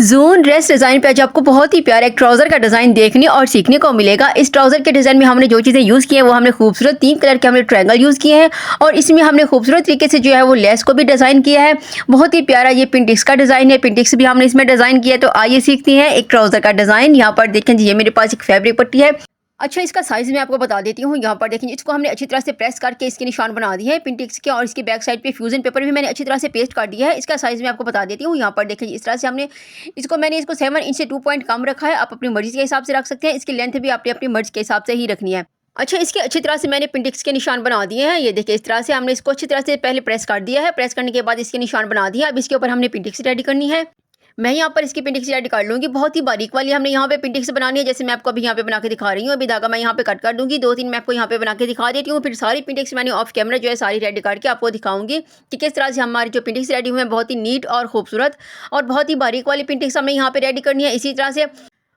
Zone dress design पे आज आपको बहुत ही प्यारा एक ट्राउज़र का डिज़ाइन देखने और सीखने को मिलेगा। इस ट्राउज़र के डिज़ाइन में हमने जो चीज़ें यूज़ की हैं वो हमने खूबसूरत 3 कलर के हमने ट्रायंगल यूज़ किए हैं और इसमें हमने खूबसूरत तरीके से जो है वो लेस को भी डिज़ाइन किया है। बहुत ही प्यारा ये पिंटिक्स का डिज़ाइन है, पिंटिक्स भी हमने इसमें डिज़ाइन किया है। तो आइए सीखते हैं एक ट्राउज़र का डिज़ाइन। यहाँ पर देखें जी, ये मेरे पास एक फैब्रिक पट्टी है। अच्छा, इसका साइज़ मैं आपको बता देती हूँ। यहाँ पर देखिए, इसको हमने अच्छी तरह से प्रेस करके इसके निशान बना दिए हैं पिंटिक्स के, और इसकी बैक साइड पे फ्यूज़न पेपर भी मैंने अच्छी तरह से पेस्ट कर दिया है। इसका साइज़ मैं आपको बता देती हूँ। यहाँ पर देखिए, इस तरह से मैंने इसको 7 इंच से 2 पॉइंट कम रखा है। आप अपनी मर्ज़ी के हिसाब से रख सकते हैं। इसकी लेंथ भी आपने अपनी मर्ज़ी के हिसाब से ही रखनी है। अच्छा, इसके अच्छी तरह से मैंने पिंटिक्स के निशान बना दिए हैं। ये देखिए, इस तरह से हमने इसको अच्छी तरह से पहले प्रेस कर दिया है। प्रेस करने के बाद इसके निशान बना दिए। अब इसके ऊपर हमने पिंटिक्स रेडी करनी है। मैं यहाँ पर इसकी पिंटिक्स रेडी कर लूँगी। बहुत ही बारीक वाली हमने यहाँ पे पिंटिक्स बनानी है, जैसे मैं आपको अभी यहाँ पे बना के दिखा रही हूँ। अभी धागा मैं यहाँ पे कट कर दूँगी, 2-3 मैं आपको यहाँ पे बना के दिखा देती हूँ। फिर सारी पिंटिक्स मैंने ऑफ कैमरा जो है सारी रेडी करके आपको दिखाऊँगी कि किस तरह से हमारी जो पिंटिक्स रेडी हुई हैं, बहुत ही नीट और खूबसूरत और बहुत ही बारीक वाली पिंटिक्स हमें यहाँ पे रेडी करनी है इसी तरह से।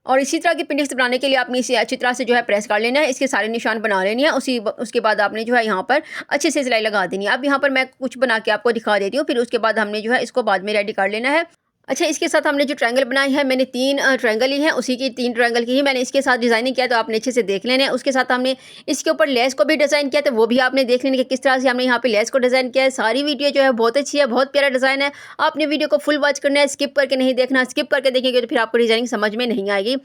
और इसी तरह की पिंटिक्स बनाने के लिए आपने इसे अच्छी तरह से जो है प्रेस कर लेना है, इसके सारे निशान बना लेने हैं। उसके बाद आपने जो है यहाँ पर अच्छे से सिलाई लगा देनी है। अब यहाँ पर मैं कुछ बना के आपको दिखा देती हूँ, फिर उसके बाद हमने जो है इसको बाद में रेडी कर लेना है। अच्छा, इसके साथ हमने जो ट्रायंगल बनाई है, मैंने 3 ट्रायंगल ली हैं, उसी की 3 ट्रायंगल की ही मैंने इसके साथ डिज़ाइनिंग किया, तो आपने अच्छे से देख लेना है। उसके साथ हमने इसके ऊपर लेस को भी डिज़ाइन किया, तो वो भी आपने देख लेना कि किस तरह से हमने यहाँ पे लेस को डिज़ाइन किया है। सारी वीडियो जो है बहुत अच्छी है, बहुत प्यारा डिज़ाइन है। आपने वीडियो को फुल वॉच करना है, स्किप करके नहीं देखना। स्किप करके देखेंगे तो फिर आपको डिज़ाइनिंग समझ में नहीं आएगी।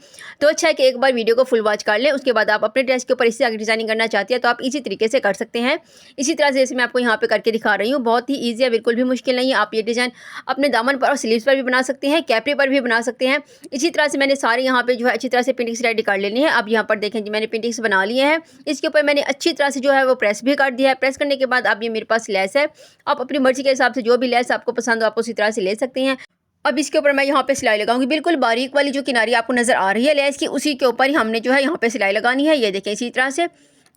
तो अच्छा है कि एक बार वीडियो को फुल वॉच कर लें, उसके बाद आप अपने ड्रेस के ऊपर इससे आगे डिज़ाइनिंग करना चाहती है तो आप इसी तरीके से कर सकते हैं। इसी तरह से जैसे मैं आपको यहाँ पे करके दिखा रही हूँ, बहुत ही ईज़ी है, बिल्कुल भी मुश्किल नहीं है। आप ये डिज़ाइन अपने दामन पर और स्लीव्स पर भी बना सकते हैं, कैपरी पर भी बना सकते हैं। इसी तरह से मैंने सारे यहाँ पे जो है अच्छी तरह से पिंटिक्स रेडी कर लेनी है। अब यहाँ पर देखें जी, मैंने पिंटिक्स बना लिए हैं। इसके ऊपर मैंने अच्छी तरह से जो है वो प्रेस भी कर दिया है। प्रेस करने के बाद अब ये मेरे पास लेस है। आप अपनी मर्ज़ी के हिसाब से जो भी लेस आपको पसंद हो आप उसी तरह से ले सकते हैं। अब इसके ऊपर मैं यहाँ पे सिलाई लगाऊंगी। बिल्कुल बारीक वाली जो किनारी आपको नज़र आ रही है लेस की, उसी के ऊपर ही हमने जो है यहाँ पे सिलाई लगानी है। ये देखें, इसी तरह से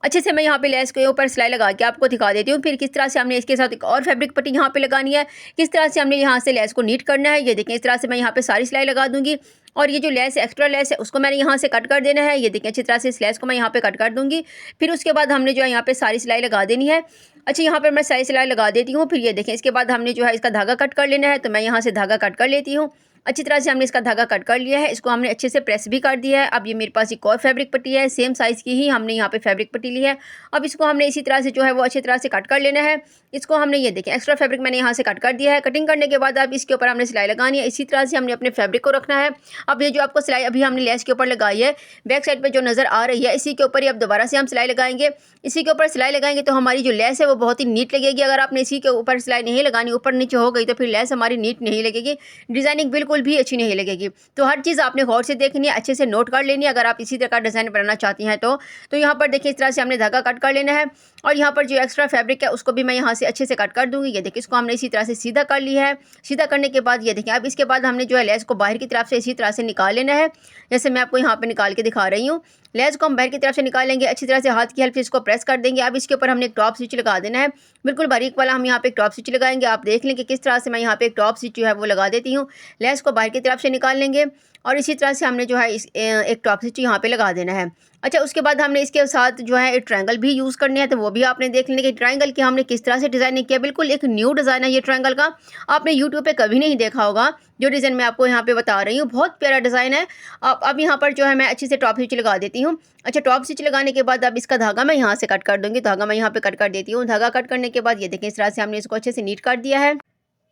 अच्छे से मैं यहाँ पे लेस के ऊपर सिलाई लगा के आपको दिखा देती हूँ। फिर किस तरह से हमने इसके साथ एक और फैब्रिक पट्टी यहाँ पे लगानी है, किस तरह से हमने यहाँ से लेस को नीट करना है। ये देखें, इस तरह से मैं यहाँ पे सारी सिलाई लगा दूँगी और ये जो लेस एक्स्ट्रा लेस है उसको मैंने यहाँ से कट कर देना है। ये देखें, अच्छी तरह से इस लेस को मैं यहाँ पे कट कर दूँगी। फिर उसके बाद हमने जो है यहाँ पे सारी सिलाई लगा देनी है। अच्छा, यहाँ पर मैं सारी सिलाई लगा देती हूँ। फिर ये देखें, इसके बाद हमने जो है इसका धागा कट कर लेना है, तो मैं यहाँ से धागा कट कर लेती हूँ। अच्छी तरह से हमने इसका धागा कट कर लिया है, इसको हमने अच्छे से प्रेस भी कर दिया है। अब ये मेरे पास एक और फैब्रिक पट्टी है, सेम साइज़ की ही हमने यहाँ पे फैब्रिक पट्टी ली है। अब इसको हमने इसी तरह से जो है वो अच्छी तरह से कट कर लेना है। इसको हमने ये देखें एक्स्ट्रा फैब्रिक मैंने यहाँ से कट कर दिया है। कटिंग करने के बाद अब इसके ऊपर हमने सिलाई लगानी है। इसी तरह से हमने अपने फैब्रिक को रखना है। अब ये जो आपको सिलाई अभी हमने लेस के ऊपर लगाई है, बैक साइड पर जो नज़र आ रही है, इसी के ऊपर ही अब दोबारा से हम सिलाई लगाएंगे। इसी के ऊपर सिलाई लगाएंगे तो हमारी जो लेस है वो बहुत ही नीट लगेगी। अगर आपने इसी के ऊपर सिलाई नहीं लगानी, ऊपर नीचे हो गई, तो फिर लेस हमारी नीट नहीं लगेगी, डिज़ाइनिंग बिल्कुल भी अच्छी नहीं लगेगी। तो हर चीज़ आपने गौर से देखनी है, अच्छे से नोट कर लेनी है अगर आप इसी तरह का डिज़ाइन बनाना चाहती हैं तो यहाँ पर देखिए, इस तरह से हमने धागा कट कर लेना है और यहाँ पर जो एक्स्ट्रा फैब्रिक है उसको भी मैं यहाँ से अच्छे से कट कर दूँगी। ये देखिए, इसको हमने इसी तरह से सीधा कर लिया है। सीधा करने के बाद ये देखें, अब इसके बाद हमने जो है लेस को बाहर की तरफ से इसी तरह से निकाल लेना है, जैसे मैं आपको यहाँ पे निकाल के दिखा रही हूँ। लेस को हम बाहर की तरफ से निकालेंगे, अच्छी तरह से हाथ की हेल्प से इसको प्रेस कर देंगे। अब इसके ऊपर हमने एक टॉप स्टिच लगा देना है, बिल्कुल बारीक वाला हम यहाँ पे एक टॉप स्टिच लगाएंगे। आप देख लें कि किस तरह से मैं यहाँ पे एक टॉप स्टिच जो है वो लगा देती हूँ। लेस को बाहर की तरफ से निकाल लेंगे और इसी तरह से हमने जो है एक टॉप स्टिच यहाँ पे लगा देना है। अच्छा, उसके बाद हमने इसके साथ जो है एक ट्रायंगल भी यूज़ करनी है, तो वो भी आपने देख लेंगे कि ट्रायंगल की हमने किस तरह से डिज़ाइनिंग किया। बिल्कुल एक न्यू डिज़ाइन है ये ट्रायंगल का, आपने यूट्यूब पे कभी नहीं देखा होगा। जो डिज़ाइन मैं आपको यहाँ पे बता रही हूँ, बहुत प्यारा डिज़ाइन है। अब यहाँ पर जो है मैं अच्छे से टॉप स्टिच लगा देती हूँ। अच्छा, टॉप स्टिच लगाने के बाद अब इसका धागा मैं यहाँ से कट कर दूँगी। धागा मैं यहाँ पे कट कर देती हूँ। धागा कट करने के बाद ये देखें, इस तरह से हमने इसको अच्छे से नीट कर दिया है।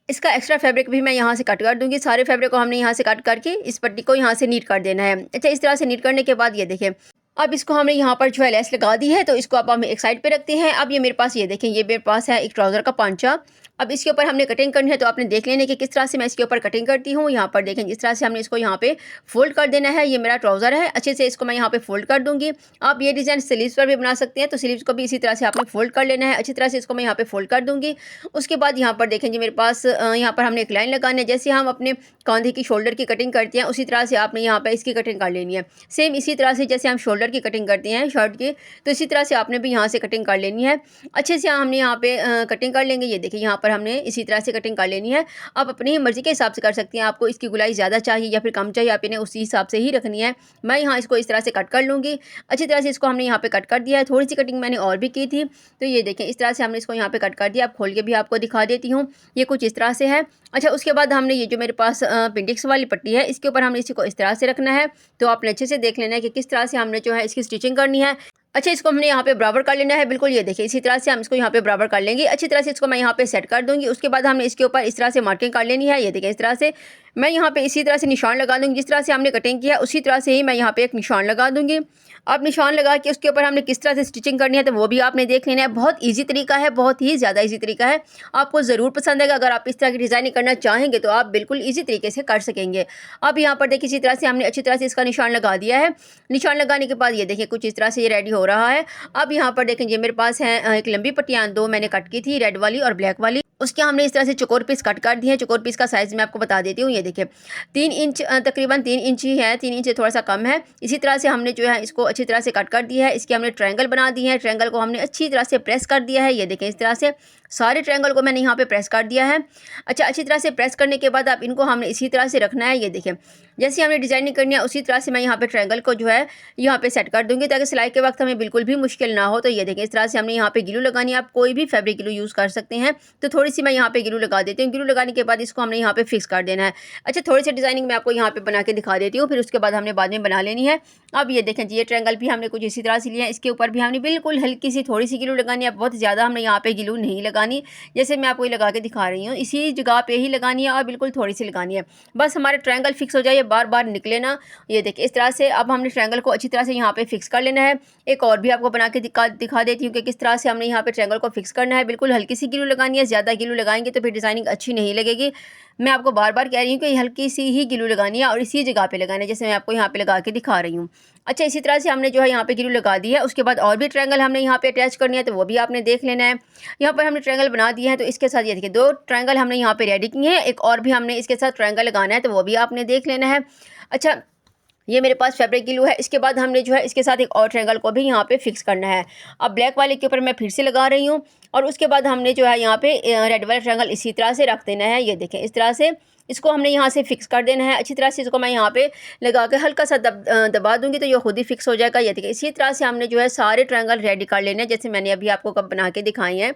इसका एक्स्ट्रा फैब्रिक भी मैं यहाँ से कट कर दूँगी। सारे फैब्रिक को हमने यहाँ से कट करके इस पट्टी को यहाँ से नीट कर देना है। अच्छा, इस तरह से नीट करने के बाद ये देखें, अब इसको हमने यहाँ पर जो है लेस लगा दी है, तो इसको अब हम एक साइड पे रखते हैं। अब ये मेरे पास ये देखें, ये मेरे पास है एक ट्राउज़र का पांचा। अब इसके ऊपर हमने कटिंग करनी है, तो आपने देख लेना कि किस तरह से मैं इसके ऊपर कटिंग करती हूँ। यहाँ पर देखें, जिस तरह से हमने इसको यहाँ पे फोल्ड कर देना है। ये मेरा ट्राउज़र है, अच्छे से इसको मैं यहाँ पे फोल्ड कर दूँगी। आप ये डिज़ाइन स्लीव्स पर भी बना सकते हैं, तो स्लीव्स को भी इसी तरह से आपने फोल्ड कर लेना है। अच्छी तरह से इसको मैं यहाँ पे फोल्ड कर दूँगी। उसके बाद यहाँ पर देखें जी, मेरे पास यहाँ पर हमने एक लाइन लगानी है। जैसे हम अपने कंधे की शोल्डर की कटिंग करते हैं, उसी तरह से आपने यहाँ पर इसकी कटिंग कर लेनी है। सेम इसी तरह से जैसे हम शोल्डर की कटिंग करते हैं शर्ट की, तो इसी तरह से आपने भी यहाँ से कटिंग कर लेनी है। अच्छे से हमने यहाँ पे कटिंग कर लेंगे। ये देखिए, यहाँ पर हमने इसी तरह से कटिंग कर लेनी है। आप अपनी मर्ज़ी के हिसाब से कर सकती हैं, आपको इसकी गुलाई ज़्यादा चाहिए या फिर कम चाहिए, आप इन्हें उसी हिसाब से ही रखनी है। मैं यहाँ इसको इस तरह से कट कर लूँगी। अच्छी तरह से इसको हमने यहाँ पे कट कर दिया है। थोड़ी सी कटिंग मैंने और भी की थी, तो ये देखें इस तरह से हमने इसको यहाँ पे कट कर दिया। अब खोल के भी आपको दिखा देती हूँ, ये कुछ इस तरह से है। अच्छा, उसके बाद हमने ये जो मेरे पास अपेंडिक्स वाली पट्टी है, इसके ऊपर हमने इसी को इस तरह से रखना है। तो आपने अच्छे से देख लेना है कि किस तरह से हमने जो है इसकी स्टिचिंग करनी है। अच्छा, इसको हमने यहाँ पे बराबर कर लेना है, बिल्कुल ये देखिए इसी तरह से हम इसको यहाँ पे बराबर कर लेंगे। अच्छी तरह से इसको मैं यहाँ पे सेट कर दूँगी। उसके बाद हमने इसके ऊपर इस तरह से मार्किंग कर लेनी है। ये देखिए इस तरह से मैं यहाँ पे इसी तरह से निशान लगा दूँगी। जिस तरह से हमने कटिंग किया उसी तरह से ही मैं यहाँ पे एक निशान लगा दूँगी। अब निशान लगा के उसके ऊपर हमने किस तरह से स्टिचिंग करनी है तो वो भी आपने देख लेना है। बहुत ईजी तरीका है, बहुत ही ज़्यादा ईजी तरीका है, आपको ज़रूर पसंद आएगा। अगर आप इस तरह की डिज़ाइनिंग करना चाहेंगे तो आप बिल्कुल ईजी तरीके से कर सकेंगे। अब यहाँ पर देखिए इसी तरह से हमने अच्छी तरह से इसका निशान लगा दिया है। निशान लगाने के बाद ये देखिए कुछ इस तरह से ये रेडी हो रहा है। अब यहाँ पर देखें ये मेरे पास है एक लंबी पट्टियाँ, दो मैंने कट की थी, रेड वाली और ब्लैक वाली। उसके हमने इस तरह से चौकोर पीस कट कर दिए हैं। चौकोर पीस का साइज़ मैं आपको बता देती हूँ। ये देखिए 3 इंच तकरीबन 3 इंच ही है, 3 इंच से थोड़ा सा कम है। इसी तरह से हमने जो है इसको अच्छी तरह से कट कर दिया है। इसके हमने ट्रायंगल बना दिए हैं। ट्रायंगल को हमने अच्छी तरह से प्रेस कर दिया है। ये देखें इस तरह से सारे ट्रायंगल को मैंने यहाँ पे प्रेस कर दिया है। अच्छा, अच्छी तरह से प्रेस करने के बाद आप इनको हमने इसी तरह से रखना है। ये देखें जैसे हमने डिज़ाइनिंग करनी है उसी तरह से मैं यहाँ पे ट्रायंगल को जो है यहाँ पे सेट कर दूँगी, ताकि सिलाई के वक्त हमें बिल्कुल भी मुश्किल ना हो। तो ये देखें इस तरह से हमने यहाँ पे ग्लू लगानी है। आप कोई भी फैब्रिक ग्लू यूज़ कर सकते हैं। तो थोड़ी सी मैं यहाँ पे ग्लू लगा देती हूँ। ग्लू लगाने के बाद इसको हमने यहाँ पे फिक्स कर देना है। अच्छा, थोड़ी सी डिज़ाइनिंग मैं आपको यहाँ पे बना के दिखा देती हूँ, फिर उसके बाद हमने बाद में बना लेनी है। अब ये देखें जी, ये ट्रायंगल भी हमने कुछ इसी तरह से लिया है। इसके ऊपर भी हमने बिल्कुल हल्की सी थोड़ी सी ग्लू लगानी है। बहुत ज़्यादा हमने यहाँ पे ग्लू नहीं लगानी, जैसे मैं आपको ये लगा के दिखा रही हूँ इसी जगह पे ही लगानी है और बिल्कुल थोड़ी सी लगानी है। बस हमारे ट्रायंगल फिक्स हो जाए, बार बार निकले ना। ये देखिए इस तरह से अब हमने ट्रायंगल को अच्छी तरह से यहाँ पे फिक्स कर लेना है। एक और भी आपको बना के दिखा देती हूँ कि किस तरह से हमने यहाँ पे ट्रायंगल को फिक्स करना है। बिल्कुल हल्की सी ग्लू लगानी है, ज़्यादा ग्लू लगाएंगे तो फिर डिज़ाइनिंग अच्छी नहीं लगेगी। मैं आपको बार बार कह रही हूँ कि हल्की सी ही ग्लू लगानी है और इसी जगह पे लगाना है, जैसे मैं आपको यहाँ पे लगा के दिखा रही हूँ। अच्छा, इसी तरह से हमने जो है यहाँ पे ग्लू लगा दी है। उसके बाद और भी ट्रायंगल हमने यहाँ पे अटैच करनी है, तो वो भी आपने देख लेना है। यहाँ पर हमने ट्रायंगल बना दिए हैं, तो इसके साथ ये देखिए 2 ट्रायंगल हमने यहाँ पे रेडी किए हैं। एक और भी हमने इसके साथ ट्रायंगल लगाना है, तो वो भी आपने देख लेना है। अच्छा, ये मेरे पास फैब्रिक ग्लू है। इसके बाद हमने जो है इसके साथ एक और ट्रायंगल को भी यहाँ पे फिक्स करना है। अब ब्लैक वाले के ऊपर मैं फिर से लगा रही हूँ और उसके बाद हमने जो है यहाँ पे रेड वाला ट्रायंगल इसी तरह से रख देना है। ये देखें इस तरह से इसको हमने यहाँ से फिक्स कर देना है। अच्छी तरह से इसको मैं यहाँ पे लगा के हल्का सा दबा दूँगी तो ये खुद ही फिक्स हो जाएगा। ये देखिए इसी तरह से हमने जो है सारे ट्रायंगल रेडी कर लेने हैं, जैसे मैंने अभी आपको कब बना के दिखाई हैं।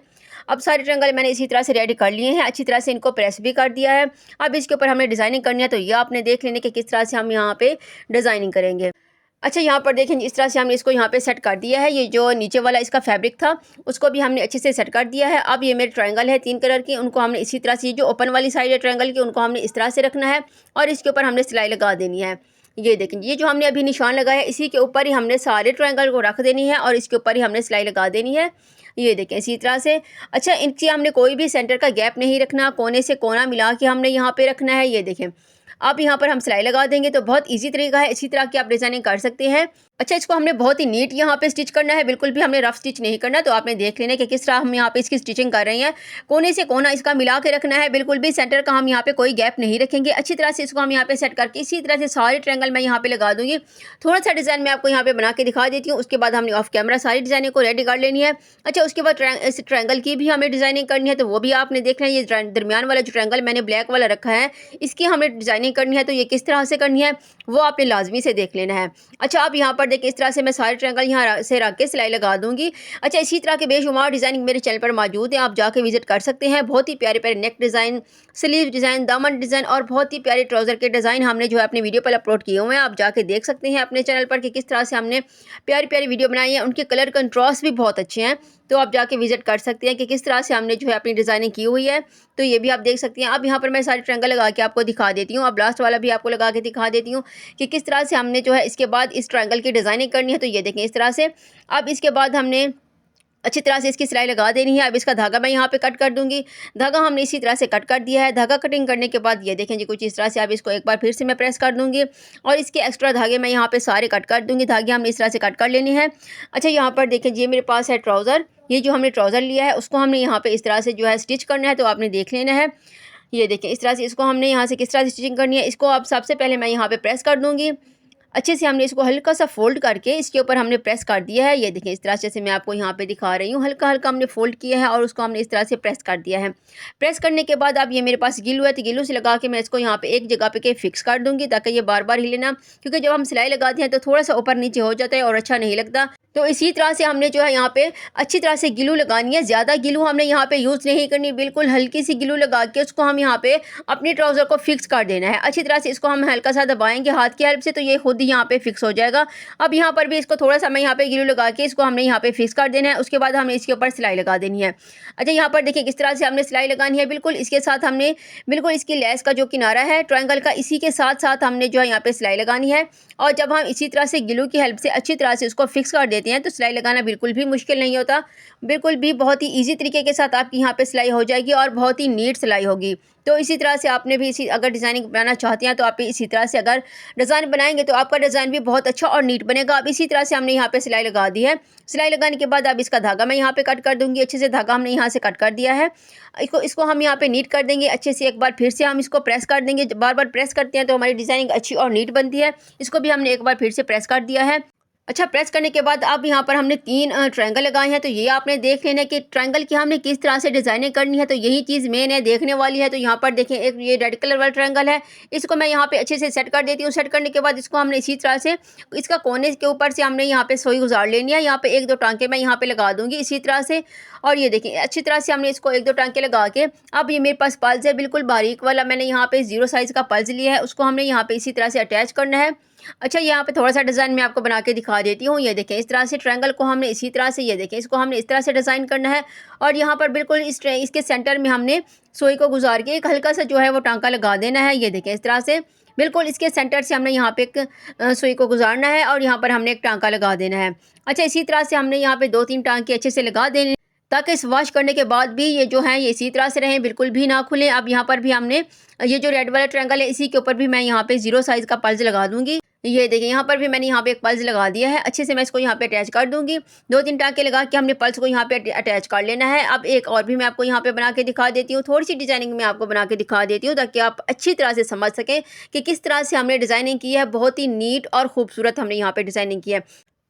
अब सारे ट्रायंगल मैंने इसी तरह से रेडी कर लिए हैं। अच्छी तरह से इनको प्रेस भी कर दिया है। अब इसके ऊपर हमने डिज़ाइनिंग करनी है, तो ये आपने देख लेने कि किस तरह से हम यहाँ पे डिज़ाइनिंग करेंगे। अच्छा, यहाँ पर देखें इस तरह से हमने इसको यहाँ पे सेट कर दिया है। ये जो नीचे वाला इसका फैब्रिक था उसको भी हमने अच्छे से सेट कर दिया है। अब ये मेरे ट्रायंगल है 3 कलर की, उनको हमने इसी तरह से जो ओपन वाली साइड है ट्रायंगल की उनको हमने इस तरह से रखना है और इसके ऊपर हमने सिलाई लगा देनी है। ये देखें ये जो हमने अभी निशान लगाया है इसी के ऊपर ही हमने सारे ट्रायंगल को रख देनी है और इसके ऊपर ही हमने सिलाई लगा देनी है। ये देखें इसी तरह से। अच्छा, इनकी हमने कोई भी सेंटर का गैप नहीं रखना, कोने से कोना मिला के हमने यहाँ पे रखना है। ये देखें अब यहाँ पर हम सिलाई लगा देंगे, तो बहुत इजी तरीका है। इसी तरह की आप डिज़ाइनिंग कर सकते हैं। अच्छा, इसको हमने बहुत ही नीट यहाँ पे स्टिच करना है, बिल्कुल भी हमने रफ स्टिच नहीं करना। तो आपने देख लेना कि किस तरह हम यहाँ पे इसकी स्टिचिंग कर रहे हैं। कोने से कोना इसका मिला के रखना है, बिल्कुल भी सेंटर का हम यहाँ पे कोई गैप नहीं रखेंगे। अच्छी तरह से इसको हम यहाँ पे सेट करके इसी तरह से सारे ट्रायंगल मैं यहाँ पे लगा दूँगी। थोड़ा सा डिज़ाइन मैं आपको यहाँ पे बना के दिखा देती हूँ, उसके बाद हमने ऑफ कैमरा सारी डिज़ाइनिंग को रेडी कर लेनी है। अच्छा, उसके बाद इस ट्रायंगल की भी हमें डिज़ाइनिंग करनी है, तो वो भी आपने देखना है। ये दरमियान वाला जो ट्रायंगल मैंने ब्लैक वाला रखा है इसकी हमें डिज़ाइनिंग करनी है, तो ये किस तरह से करनी है वो आपने लाजमी से देख लेना है। अच्छा, अब यहाँ पर देखिए इस तरह से मैं सारे ट्रायंगल यहाँ से रख के सिलाई लगा दूंगी। अच्छा, इसी तरह के बेशुमार डिज़ाइनिंग मेरे चैनल पर मौजूद है, आप जाके विजिट कर सकते हैं। बहुत ही प्यारे प्यारे नेक डिज़ाइन, स्लीव डिज़ाइन, दामन डिज़ाइन और बहुत ही प्यारे ट्राउज़र के डिज़ाइन हमने जो है अपने वीडियो पर अपलोड किए हुए हैं। आप जाके देख सकते हैं अपने चैनल पर कि किस तरह से हमने प्यारी प्यारी वीडियो बनाई है। उनके कलर कंट्रास्ट भी बहुत अच्छे हैं, तो आप जाके विजिट कर सकते हैं कि किस तरह से हमने जो है अपनी डिज़ाइनिंग की हुई है। तो ये भी आप देख सकते हैं। अब यहाँ पर मैं सारे ट्रायंगल लगा के आपको दिखा देती हूँ। अब लास्ट वाला भी आपको लगा के दिखा देती हूँ कि किस तरह से हमने जो है इसके बाद इस ट्रायंगल की डिज़ाइनिंग करनी है। तो ये देखें इस तरह से। अब इसके बाद हमने अच्छी तरह से इसकी सिलाई लगा देनी है। अब इसका धागा मैं यहाँ पे कट कर दूँगी। धागा हमने इसी तरह से कट कर दिया है। धागा कटिंग करने के बाद ये देखें जी कुछ इस तरह से। अब इसको एक बार फिर से मैं प्रेस कर दूँगी और इसके एक्स्ट्रा धागे मैं यहाँ पे सारे कट कर दूँगी। धागे हमने इस तरह से कट कर लेनी है। अच्छा, यहाँ पर देखें जी मेरे पास है ट्राउज़र। ये जो हमने ट्राउज़र लिया है उसको हमने यहाँ पे इस तरह से जो है स्टिच करना है, तो आपने देख लेना है। ये देखें इस तरह से इसको हमने यहाँ से किस तरह से स्टिचिंग करनी है। इसको अब सबसे पहले मैं यहाँ पे प्रेस कर दूँगी। अच्छे से हमने इसको हल्का सा फोल्ड करके इसके ऊपर हमने प्रेस कर दिया है। ये देखें इस तरह से मैं आपको यहाँ पे दिखा रही हूँ, हल्का हल्का हमने फोल्ड किया है और उसको हमने इस तरह से प्रेस कर दिया है। प्रेस करने के बाद अब ये मेरे पास गिलू है, तो गिलू से लगा के मैं इसको यहाँ पे एक जगह पे के फिक्स कर दूंगी ताकि ये बार बार हिले ना, क्योंकि जब हम सिलाई लगाते हैं तो थोड़ा सा ऊपर नीचे हो जाता है और अच्छा नहीं लगता। तो इसी तरह से हमने जो है यहाँ पे अच्छी तरह से गिलू लगानी है। ज़्यादा गिलू हमने यहाँ पे यूज़ नहीं करनी, बिल्कुल हल्की सी गिलू लगा के उसको हम यहाँ पे अपने ट्राउज़र को फिक्स कर देना है। अच्छी तरह से इसको हम हल्का सा दबाएंगे हाथ की हेल्प से, तो ये खुद ही यहाँ पे फिक्स हो जाएगा। अब यहाँ पर भी इसको थोड़ा सा मैं यहाँ पे गिलू लगा के इसको हमने यहाँ पे फिक्स कर देना है। उसके बाद हमने इसके ऊपर सिलाई लगा देनी है। अच्छा, यहाँ पर देखिए किस तरह से हमने सिलाई लगानी है। बिल्कुल इसके साथ हमने बिल्कुल इसकी लेस का जो किनारा है ट्रायंगल का, इसी के साथ साथ हमने जो है यहाँ पे सिलाई लगानी है। और जब हम इसी तरह से गिलू की हेल्प से अच्छी तरह से उसको फिक्स कर देते हैं तो सिलाई लगाना बिल्कुल भी मुश्किल नहीं होता। बिल्कुल भी बहुत ही ईजी तरीके के साथ आपकी यहाँ पे सिलाई हो जाएगी और बहुत ही नीट सिलाई होगी। तो इसी तरह से आपने भी इसी अगर डिज़ाइनिंग बनाना चाहते हैं तो आप इसी तरह से अगर डिज़ाइन बनाएंगे तो आपका डिज़ाइन भी बहुत अच्छा और नीट बनेगा। अब इसी तरह से हमने यहाँ पे सिलाई लगा दी है। सिलाई लगाने के बाद अब इसका धागा मैं यहाँ पे कट कर दूँगी। अच्छे से धागा हमने यहाँ से कट कर दिया है। इसको हम यहाँ पे नीट कर देंगे अच्छे से। एक बार फिर से हम इसको प्रेस कर देंगे। बार बार प्रेस करते हैं तो हमारी डिज़ाइनिंग अच्छी और नीट बनती है। इसको भी हमने एक बार फिर से प्रेस कर दिया है। अच्छा, प्रेस करने के बाद अब यहाँ पर हमने 3 ट्रायंगल लगाए हैं। तो ये आपने देख लेना कि ट्रायंगल की हमने किस तरह से डिज़ाइनिंग करनी है, तो यही चीज़ मेन है, देखने वाली है। तो यहाँ पर देखें एक ये रेड कलर वाला ट्रायंगल है, इसको मैं यहाँ पे अच्छे से सेट कर देती हूँ। सेट करने के बाद इसको हमने इसी तरह से इसका कोने के ऊपर से हमने यहाँ पे सुई गुजार लेनी है। यहाँ पे 1-2 टांके मैं यहाँ पे लगा दूँगी इसी तरह से। और ये देखिए अच्छी तरह से हमने इसको 1-2 टांके लगा के, अब ये मेरे पास पल्स है बिल्कुल बारीक वाला, मैंने यहाँ पे 0 साइज़ का पल्स लिया है। उसको हमने यहाँ पे इसी तरह से अटैच करना है। अच्छा, यहाँ पे थोड़ा सा डिज़ाइन मैं आपको बना के दिखा देती हूँ। ये देखें इस तरह से ट्रायंगल को हमने इसी तरह से, ये देखें इसको हमने इस तरह से डिज़ाइन करना है। और यहाँ पर बिल्कुल इसके सेंटर में हमने सुई को गुजार के एक हल्का सा जो है वो टांका लगा देना है। ये देखें इस तरह से बिल्कुल इसके सेंटर से हमने यहाँ पे एक सुई को गुजारना है और यहाँ पर हमने एक टांका लगा देना है। अच्छा, इसी तरह से हमने यहाँ पे 2-3 टांके अच्छे से लगा देने, ताकि इस वॉश करने के बाद भी ये जो है ये इसी तरह से रहें, बिल्कुल भी ना खुलें। अब यहाँ पर भी हमने ये जो रेड वाला ट्रायंगल है इसी के ऊपर भी मैं यहाँ पे 0 साइज़ का पल्स लगा दूँगी। ये देखिए यहाँ पर भी मैंने यहाँ पे एक पल्स लगा दिया है। अच्छे से मैं इसको यहाँ पे अटैच कर दूँगी। 2-3 टाँके लगा के हमने पल्स को यहाँ पे अटैच कर लेना है। अब एक और भी मैं आपको यहाँ पे बना के दिखा देती हूँ। थोड़ी सी डिज़ाइनिंग मैं आपको बना के दिखा देती हूँ ताकि आप अच्छी तरह से समझ सकें कि किस तरह से हमने डिज़ाइनिंग की है। बहुत ही नीट और खूबसूरत हमने यहाँ पे डिज़ाइनिंग की है।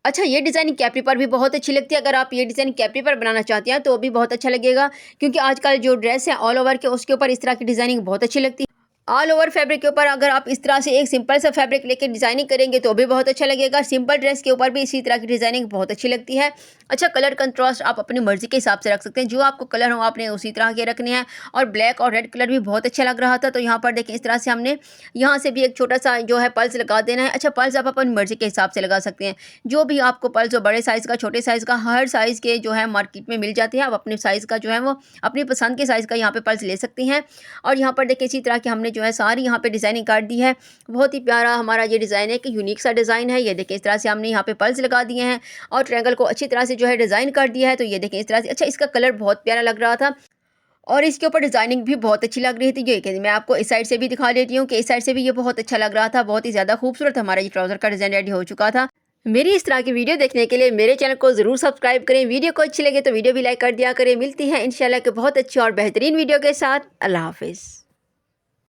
अच्छा, ये डिज़ाइनिंग कैपरी पर भी बहुत अच्छी लगती है। अगर आप ये डिज़ाइन कैपरी पर बनाना चाहते हैं तो भी बहुत अच्छा लगेगा, क्योंकि आजकल जो ड्रेस है ऑल ओवर के उसके ऊपर इस तरह की डिज़ाइनिंग बहुत अच्छी लगती है। ऑल ओवर फैब्रिक के ऊपर अगर आप इस तरह से एक सिंपल सा फैब्रिक लेके डिज़ाइनिंग करेंगे तो भी बहुत अच्छा लगेगा। सिंपल ड्रेस के ऊपर भी इसी तरह की डिज़ाइनिंग बहुत अच्छी लगती है। अच्छा, कलर कंट्रास्ट आप अपनी मर्ज़ी के हिसाब से रख सकते हैं, जो आपको कलर हो आपने उसी तरह के रखने हैं। और ब्लैक और रेड कलर भी बहुत अच्छा लग रहा था। तो यहाँ पर देखें इस तरह से हमने यहाँ से भी एक छोटा सा जो है पल्स लगा देना है। अच्छा, पल्स आप अपनी मर्ज़ी के हिसाब से लगा सकते हैं, जो भी आपको पल्स हो, बड़े साइज़ का, छोटे साइज़ का, हर साइज़ के जो है मार्केट में मिल जाते हैं। आप अपने साइज़ का जो है वो अपनी पसंद के साइज़ का यहाँ पे पल्स ले सकते हैं। और यहाँ पर देखिए इसी तरह की हमने जो है सारी यहाँ पे डिज़ाइनिंग कर दी है। बहुत ही प्यारा हमारा ये डिज़ाइन है कि यूनिक सा डिज़ाइन है। ये देखें इस तरह से हमने यहाँ पे पल्स लगा दिए हैं और ट्रायंगल को अच्छी तरह से जो है डिज़ाइन कर दिया है। तो ये देखें इस तरह से। अच्छा, इसका कलर बहुत प्यारा लग रहा था और इसके ऊपर डिज़ाइनिंग भी बहुत अच्छी लग रही थी। ये मैं आपको इस साइड से भी दिखा देती हूँ कि इस साइड से भी ये बहुत अच्छा लग रहा था। बहुत ही ज़्यादा खूबसूरत हमारा ये ट्राउज़र का डिज़ाइन रेडी हो चुका था। मेरी इस तरह की वीडियो देखने के लिए मेरे चैनल को ज़रूर सब्सक्राइब करें। वीडियो को अच्छी लगे तो वीडियो भी लाइक कर दिया करें। मिलती है इंशाल्लाह के बहुत अच्छी और बेहतरीन वीडियो के साथ। अल्लाह हाफ़िज़।